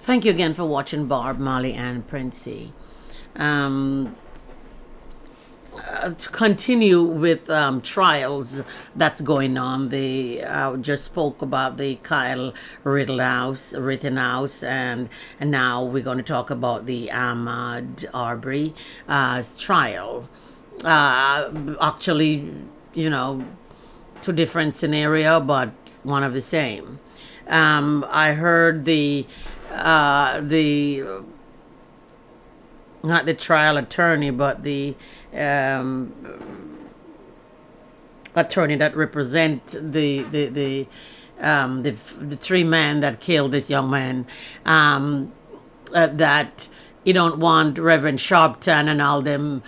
Thank you again for watching Barb, Molly, and Princey. Um, to continue with trials that's going on, the just spoke about the Kyle Rittenhouse, and now we're going to talk about the Ahmaud Arbery trial. Actually, you know, two different scenario, but one of the same. I heard the not the trial attorney, but the um, attorney that represent the three men that killed this young man. That you don't want Reverend Sharpton and all them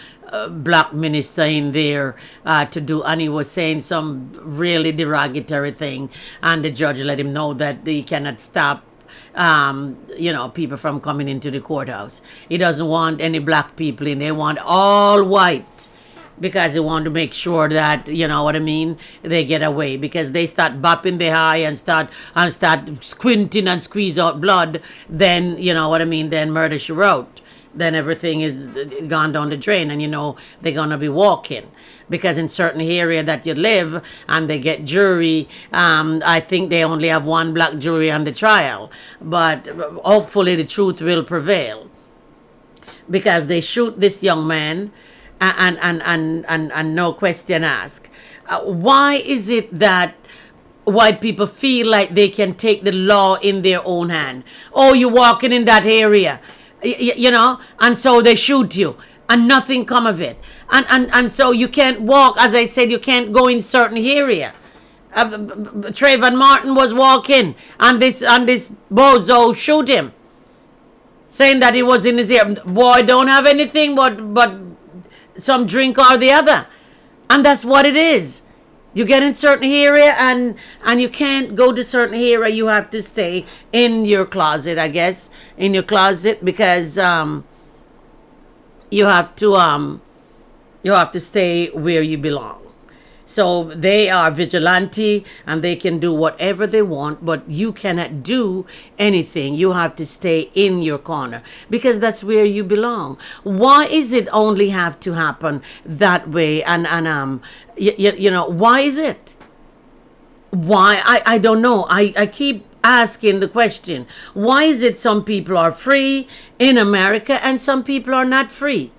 black minister in there to do, and he was saying some really derogatory thing, and the judge let him know that he cannot stop people from coming into the courthouse. He doesn't want any black people in. They want all white because they want to make sure that they get away, because they start bopping their eye and start squinting and squeeze out blood. Then then murder she wrote. Then everything is gone down the drain, and they're gonna be walking, because in certain area that you live and they get jury, I think they only have one black jury on the trial, but hopefully the truth will prevail, because they shoot this young man, and no question asked. Why is it that white people feel like they can take the law in their own hand? Oh, you're walking in that area, and so they shoot you and nothing come of it, and so you can't walk. As I said, you can't go in certain area. Trayvon Martin was walking, and this bozo shoot him, saying that he was in his ear. Boy don't have anything but some drink or the other, and that's what it is. You get in certain area, and you can't go to certain area. You have to stay in your closet, I guess, in your closet, because you have to stay where you belong. So they are vigilante, and they can do whatever they want, but you cannot do anything. You have to stay in your corner, because that's where you belong. Why is it only have to happen that way? And why is it? Why? I don't know. I keep asking the question. Why is it some people are free in America and some people are not free?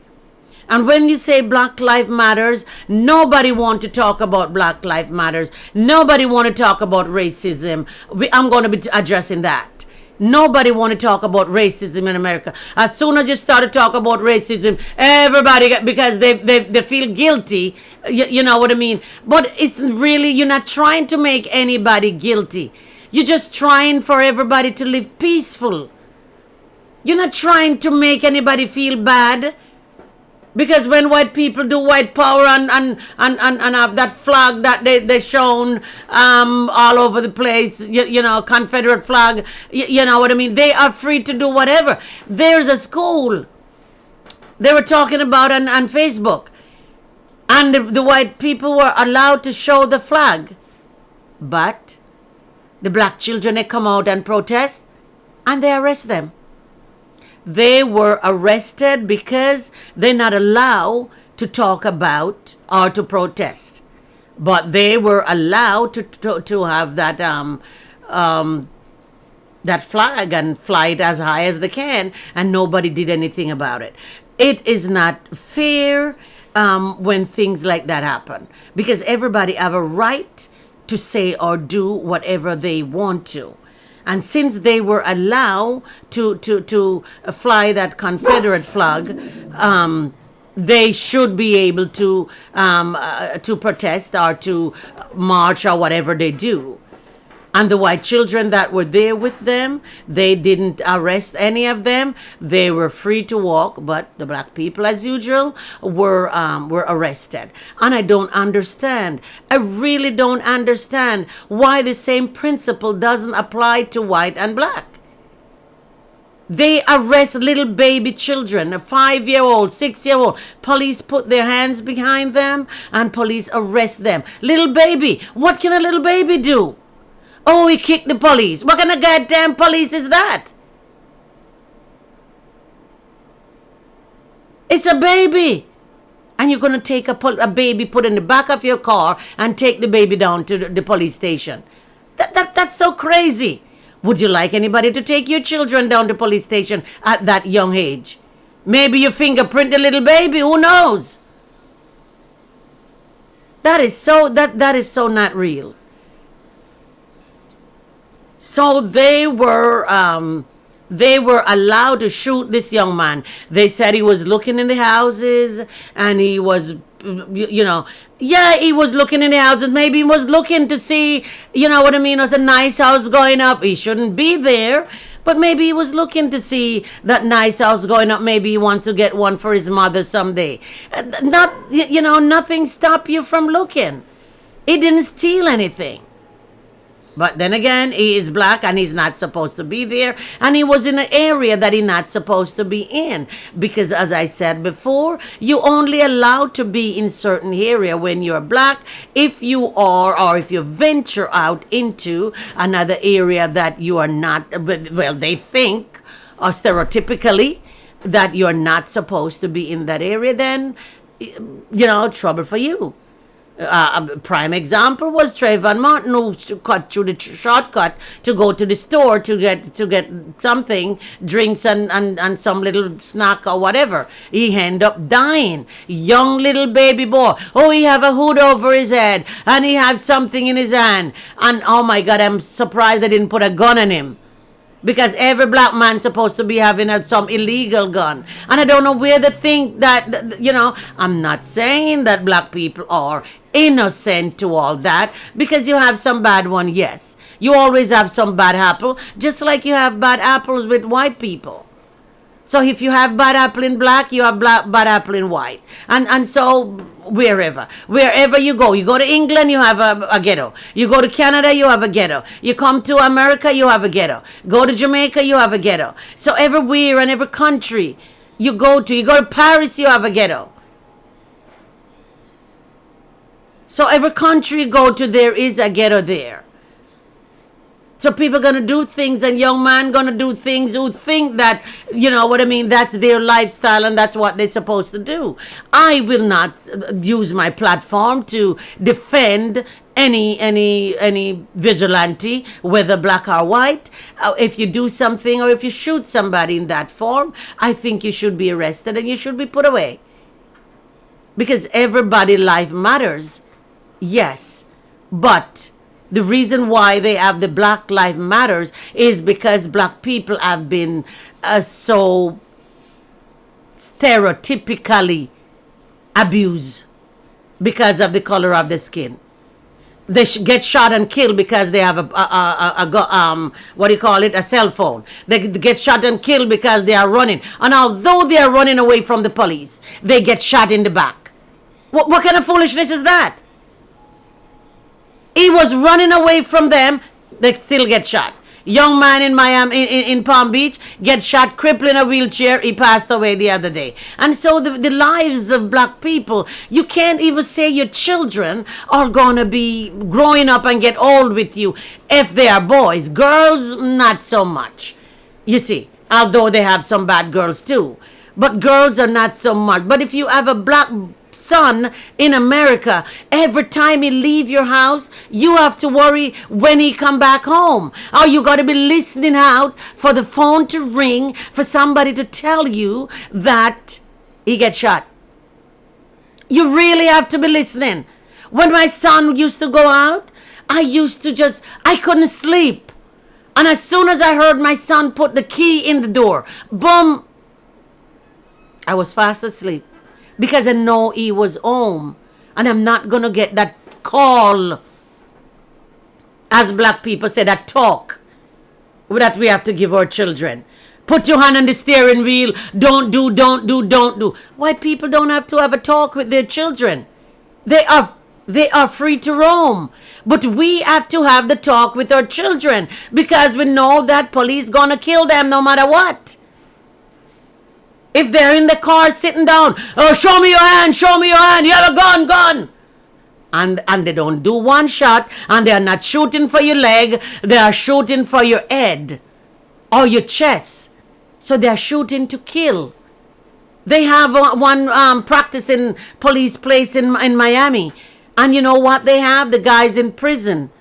And when you say Black Lives Matters, nobody want to talk about Black Lives Matters. Nobody want to talk about racism. I'm going to be addressing that. Nobody want to talk about racism in America. As soon as you start to talk about racism, everybody because they feel guilty. You know what I mean? But it's really, you're not trying to make anybody guilty. You're just trying for everybody to live peaceful. You're not trying to make anybody feel bad. Because when white people do white power and have that flag that they shown all over the place, Confederate flag, you know what I mean? They are free to do whatever. There's a school they were talking about on Facebook, and the white people were allowed to show the flag, but the black children, they come out and protest, and they arrest them. They were arrested because they're not allowed to talk about or to protest, but they were allowed to have that that flag and fly it as high as they can, and nobody did anything about it. It is not fair when things like that happen, because everybody have a right to say or do whatever they want to. And since they were allowed to fly that Confederate flag, they should be able to protest or to march or whatever they do. And the white children that were there with them, they didn't arrest any of them. They were free to walk, but the black people, as usual, were arrested. And I don't understand. I really don't understand why the same principle doesn't apply to white and black. They arrest little baby children, a 5-year-old, 6-year-old. Police put their hands behind them, and police arrest them. Little baby, what can a little baby do? Oh, he kicked the police. What kind of goddamn police is that? It's a baby. And you're going to take a baby, put in the back of your car, and take the baby down to the police station. That's so crazy. Would you like anybody to take your children down to police station at that young age? Maybe you fingerprint the little baby. Who knows? That is so not real. So they were allowed to shoot this young man. They said he was looking in the houses, and he was, he was looking in the houses. Maybe he was looking to see, you know what I mean, it was a nice house going up. He shouldn't be there, but maybe he was looking to see that nice house going up. Maybe he wants to get one for his mother someday. Nothing stopped you from looking. He didn't steal anything. But then again, he is black and he's not supposed to be there. And he was in an area that he's not supposed to be in. Because as I said before, you only allowed to be in certain area when you're black. If you are, or if you venture out into another area that you are not, well, they think, or stereotypically, that you're not supposed to be in that area, then, trouble for you. A prime example was Trayvon Martin, who cut through the shortcut to go to the store to get something, drinks and some little snack or whatever. He ended up dying. Young little baby boy. Oh, he have a hood over his head and he had something in his hand. And oh my God, I'm surprised they didn't put a gun on him. Because every black man supposed to be having some illegal gun. And I don't know where they think that, I'm not saying that black people are innocent to all that. Because you have some bad one, yes. You always have some bad apple. Just like you have bad apples with white people. So if you have bad apple in black, you have bad apple in white. And so wherever you go to England, you have a ghetto. You go to Canada, you have a ghetto. You come to America, you have a ghetto. Go to Jamaica, you have a ghetto. So everywhere and every country you go to Paris, you have a ghetto. So every country you go to, there is a ghetto there. So people going to do things, and young man going to do things who think that, that's their lifestyle and that's what they're supposed to do. I will not use my platform to defend any vigilante, whether black or white. If you do something or if you shoot somebody in that form, I think you should be arrested and you should be put away. Because everybody's life matters. Yes, but the reason why they have the Black Lives Matters is because black people have been so stereotypically abused because of the color of the skin. They get shot and killed because they have a cell phone. They get shot and killed because they are running. And although they are running away from the police, they get shot in the back. What kind of foolishness is that? He was running away from them. They still get shot. Young man in Miami, in Palm Beach, gets shot, crippled in a wheelchair. He passed away the other day. And so the lives of black people, you can't even say your children are going to be growing up and get old with you if they are boys. Girls, not so much. You see, although they have some bad girls too. But girls are not so much. But if you have a black son in America, every time he leave your house, you have to worry when he come back home. Or you got to be listening out for the phone to ring for somebody to tell you that he gets shot. You really have to be listening. When my son used to go out, I couldn't sleep. And as soon as I heard my son put the key in the door, boom, I was fast asleep. Because I know he was home. And I'm not going to get that call, as black people say, that talk that we have to give our children. Put your hand on the steering wheel. Don't do. White people don't have to have a talk with their children. They are free to roam. But we have to have the talk with our children. Because we know that police going to kill them no matter what. If they're in the car sitting down, oh, show me your hand, you have a gun. And they don't do one shot, and they're not shooting for your leg, they are shooting for your head or your chest. So they're shooting to kill. They have one practicing police place in Miami. And you know what they have? The guys in prison.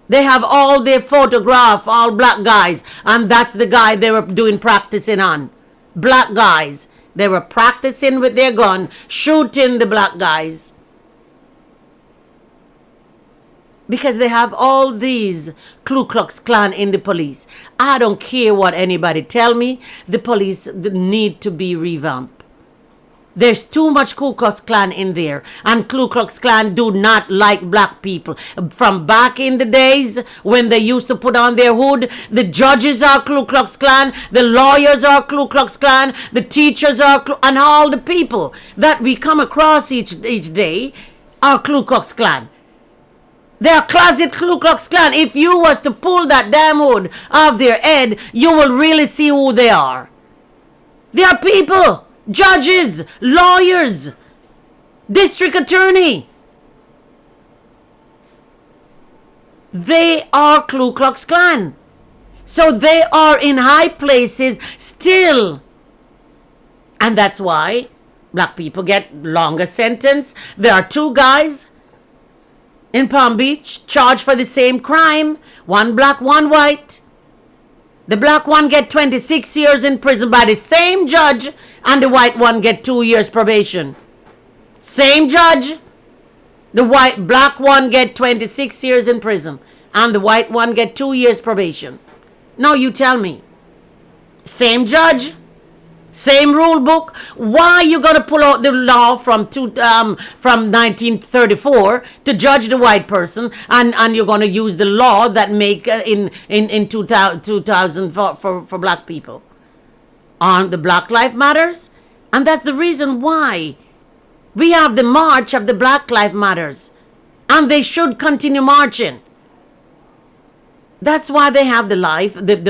They have all their photograph, all black guys. And that's the guy they were doing practicing on. Black guys. They were practicing with their gun, shooting the black guys. Because they have all these Ku Klux Klan in the police. I don't care what anybody tell me. The police need to be revamped. There's too much Ku Klux Klan in there. And Ku Klux Klan do not like black people. From back in the days when they used to put on their hood, the judges are Ku Klux Klan, the lawyers are Ku Klux Klan, the teachers are, and all the people that we come across each day are Ku Klux Klan. They are closet Ku Klux Klan. If you was to pull that damn hood off their head, you will really see who they are. They are people. Judges, lawyers, district attorney. They are Ku Klux Klan. So they are in high places still. And that's why black people get longer sentence. There are two guys in Palm Beach charged for the same crime. One black, one white. The black one get 26 years in prison by the same judge, and the white one get 2 years probation. Same judge. The black one get 26 years in prison, and the white one get 2 years probation. Now you tell me. Same judge, same rule book. Why you gonna pull out the law from 1934 to judge the white person, and you're gonna use the law that make in 2000 for black people on the Black Lives Matters? And that's the reason why we have the march of the Black Lives Matters, and they should continue marching. That's why they have the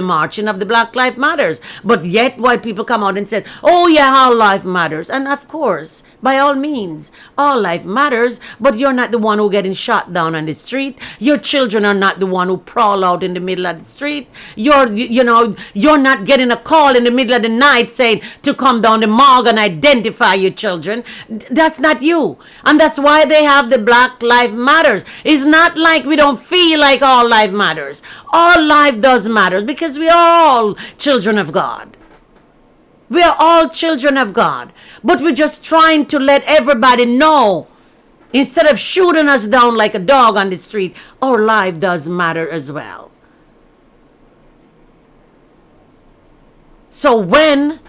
marching of the Black Lives Matters. But yet white people come out and say, oh yeah, all life matters. And of course, by all means, all life matters, but you're not the one who getting shot down on the street. Your children are not the one who prowl out in the middle of the street. You're not getting a call in the middle of the night saying to come down the morgue and identify your children. That's not you. And that's why they have the Black Lives Matters. It's not like we don't feel like all life matters. All life does matter because we are all children of God. We are all children of God. But we're just trying to let everybody know, instead of shooting us down like a dog on the street, our life does matter as well. So when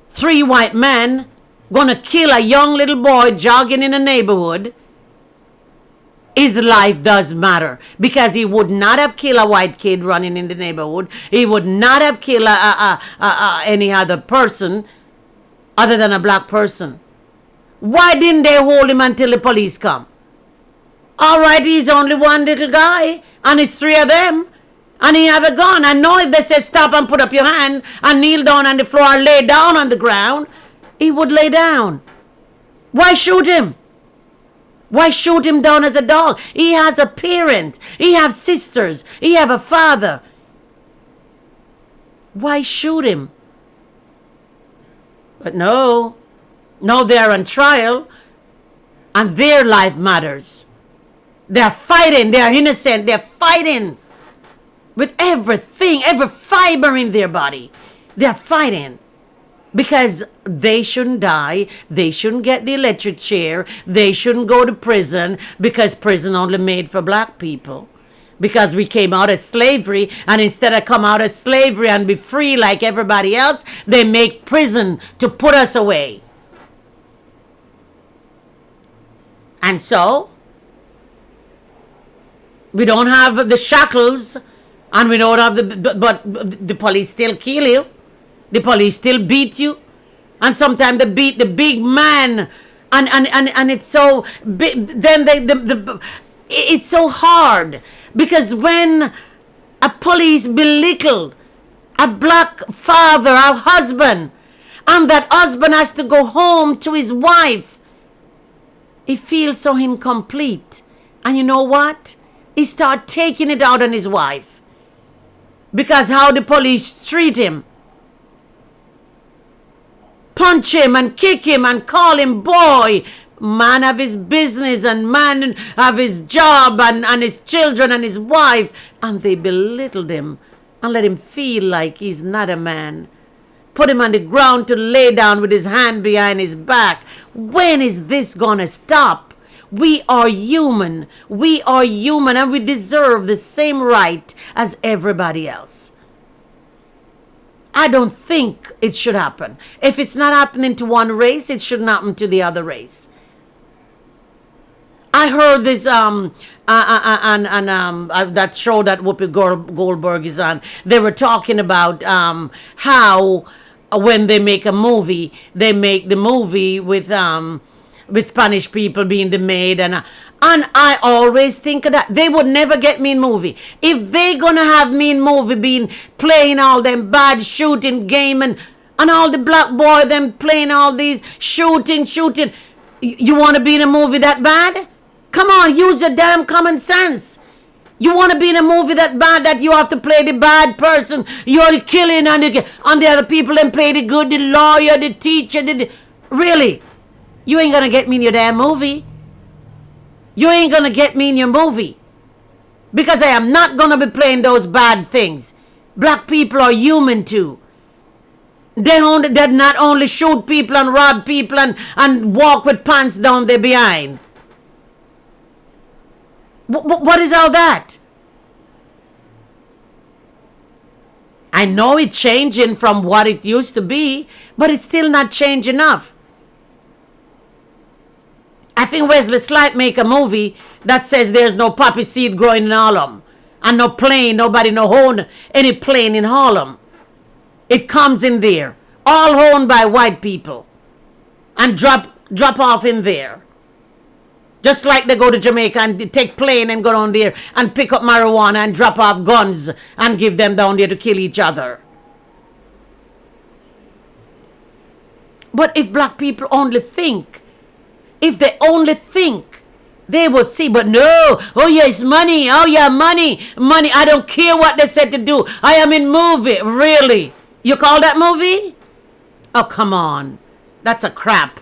3 white men gonna kill a young little boy jogging in a neighborhood, his life does matter, because he would not have killed a white kid running in the neighborhood. He would not have killed any other person other than a black person. Why didn't they hold him until the police come? All right, he's only one little guy, and it's 3 of them, and he have a gun. I know if they said stop and put up your hand and kneel down on the floor, lay down on the ground, he would lay down. Why shoot him? Why shoot him down as a dog? He has a parent. He has sisters. He have a father. Why shoot him? But no, they're on trial, and their life matters. They're fighting. They're innocent. They're fighting with everything, every fiber in their body. They're fighting. Because they shouldn't die, they shouldn't get the electric chair, they shouldn't go to prison, because prison only made for black people. Because we came out of slavery, and instead of come out of slavery and be free like everybody else, they make prison to put us away. And so, we don't have the shackles, and we don't have but the police still kill you. The police still beat you, and sometimes they beat the big man, and it's so big. Then it's so hard, because when a police belittle a black father, a husband, and that husband has to go home to his wife, he feels so incomplete. And you know what? He start taking it out on his wife, because how the police treat him. punch him and kick him and call him boy. Man have his business and man have his job and his children and his wife, and they belittled him and let him feel like he's not a man. Put him on the ground to lay down with his hand behind his back. When is this gonna stop? We are human. We are human and we deserve the same right as everybody else. I don't think it should happen. If it's not happening to one race, it shouldn't happen to the other race. I heard this that show that Whoopi Goldberg is on. They were talking about how when they make a movie, they make the movie with Spanish people being the maid, and I always think of that. They would never get me in movie if they gonna have me in movie being playing all them bad shooting game and all the black boy them playing all these shooting. You want to be in a movie that bad? Come on, use your damn common sense. You want to be in a movie that bad that you have to play the bad person? You're the killing and the other people and play the good, the lawyer, the teacher. Really? You ain't going to get me in your damn movie. You ain't going to get me in your movie. Because I am not going to be playing those bad things. Black people are human too. They not only shoot people and rob people and walk with pants down their behind. What is all that? I know it's changing from what it used to be, but it's still not changed enough. I think Wesley Snipes make a movie that says there's no poppy seed growing in Harlem. And no plane, nobody no own any plane in Harlem. It comes in there. All owned by white people. And drop off in there. Just like they go to Jamaica and take plane and go down there and pick up marijuana and drop off guns and give them down there to kill each other. But if black people only think, if they only think, they would see. But no, oh yes, money, oh yeah, money, I don't care what they said to do. I am in movie. Really? You call that movie? Oh, come on. That's a crap.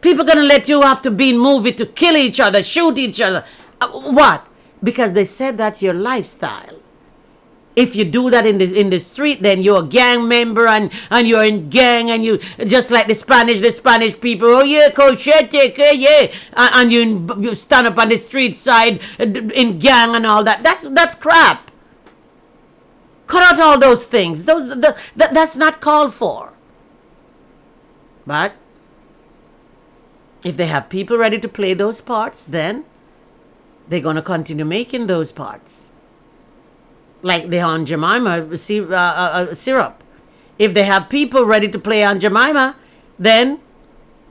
People gonna let you have to be in movie to kill each other, shoot each other. What? Because they said that's your lifestyle. If you do that in the street, then you're a gang member and you're in gang and you just like the Spanish people. Oh yeah, cochete, yeah, and you stand up on the street side in gang and all that. That's crap. Cut out all those things. That's not called for. But if they have people ready to play those parts, then they're going to continue making those parts. Like the Aunt Jemima syrup. If they have people ready to play Aunt Jemima, then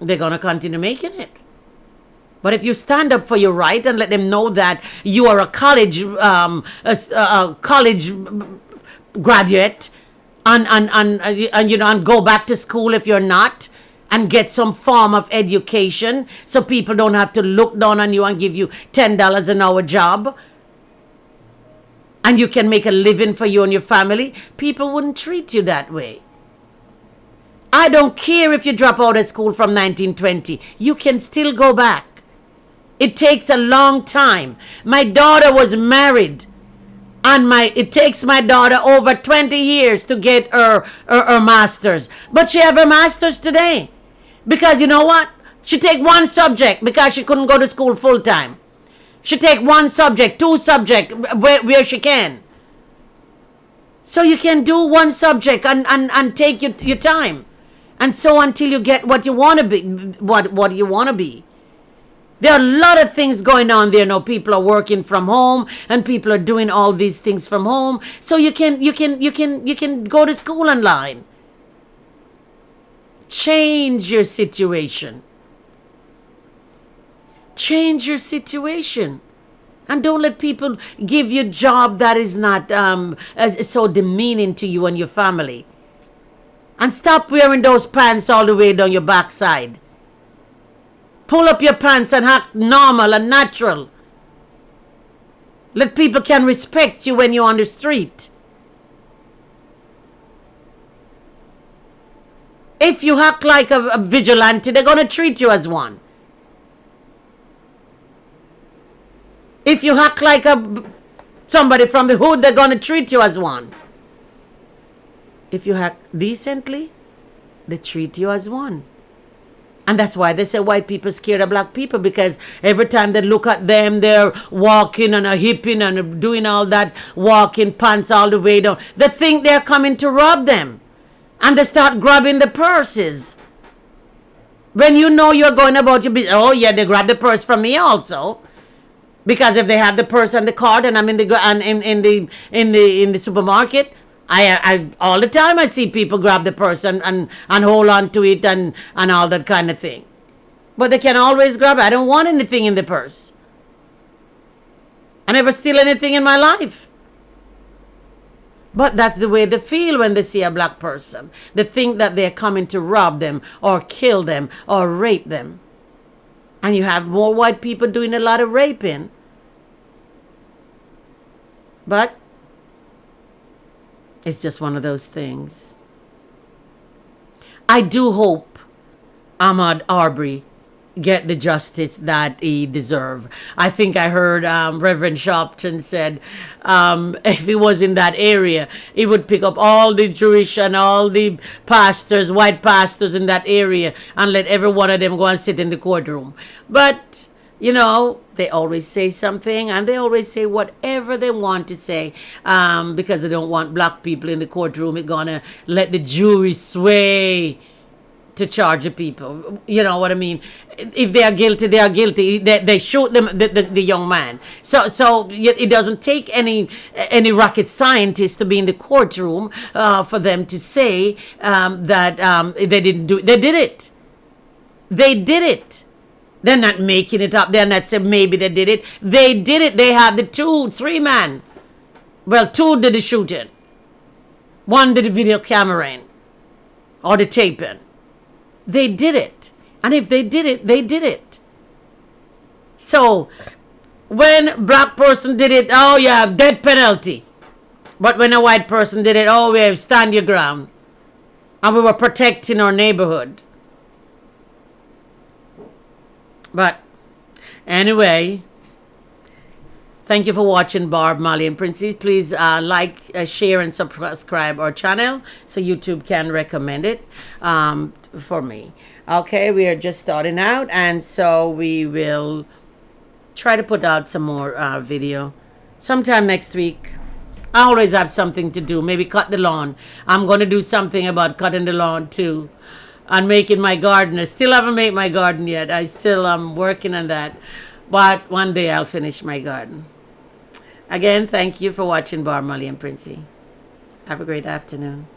they're going to continue making it. But if you stand up for your right and let them know that you are a college graduate and go back to school if you're not, and get some form of education so people don't have to look down on you and give you $10 an hour job, and you can make a living for you and your family, people wouldn't treat you that way. I don't care if you drop out of school from 1920. You can still go back. It takes a long time. My daughter was married, and it takes my daughter over 20 years to get her master's. But she have her master's today. Because you know what? She take one subject because she couldn't go to school full time. She take one subject, two subjects where she can. So you can do one subject and take your time. And so until you get what you want to be, what you want to be. There are a lot of things going on there now. People are working from home and people are doing all these things from home. So you can go to school online. Change your situation. Change your situation. And don't let people give you a job that is not so demeaning to you and your family. And stop wearing those pants all the way down your backside. Pull up your pants and act normal and natural. Let people can respect you when you're on the street. If you act like a vigilante, they're going to treat you as one. If you act like somebody from the hood, they're going to treat you as one. If you act decently, they treat you as one. And that's why they say white people scared of black people, because every time they look at them, they're walking and hipping and doing all that, walking pants all the way down. They think they're coming to rob them. And they start grabbing the purses. When you know you're going about your business, oh yeah, they grab the purse from me also. Because if they have the purse and the card and I'm in the supermarket, I all the time I see people grab the purse and hold on to it and all that kind of thing. But they can always grab it. I don't want anything in the purse. I never steal anything in my life. But that's the way they feel when they see a black person. They think that they're coming to rob them or kill them or rape them. And you have more white people doing a lot of raping. But it's just one of those things. I do hope Ahmaud Arbery get the justice that he deserves. I think I heard Reverend Sharpton said if he was in that area, he would pick up all the Jewish and all the pastors, white pastors in that area, and let every one of them go and sit in the courtroom. But, you know, they always say something, and they always say whatever they want to say because they don't want black people in the courtroom. It's going to let the jury sway to charge the people. You know what I mean? If they are guilty, they are guilty. They shoot them, the young man. So it doesn't take any rocket scientist to be in the courtroom for them to say that they didn't do it. They did it. They did it. They're not making it up. They're not saying maybe they did it. They did it. They have the 3 men. Well, 2 did the shooting. 1 did the video cameraing or the taping. They did it. And if they did it, they did it. So, when black person did it, oh yeah, death penalty. But when a white person did it, oh, we stand your ground. And we were protecting our neighborhood. But, anyway, thank you for watching Barb, Molly, and Princey. Please like, share, and subscribe our channel so YouTube can recommend it for me. Okay, we are just starting out, and so we will try to put out some more video sometime next week. I always have something to do. Maybe cut the lawn. I'm going to do something about cutting the lawn too. And making my garden. I still haven't made my garden yet. I still am working on that. But one day I'll finish my garden. Again, thank you for watching Barb, Molly, and Princey. Have a great afternoon.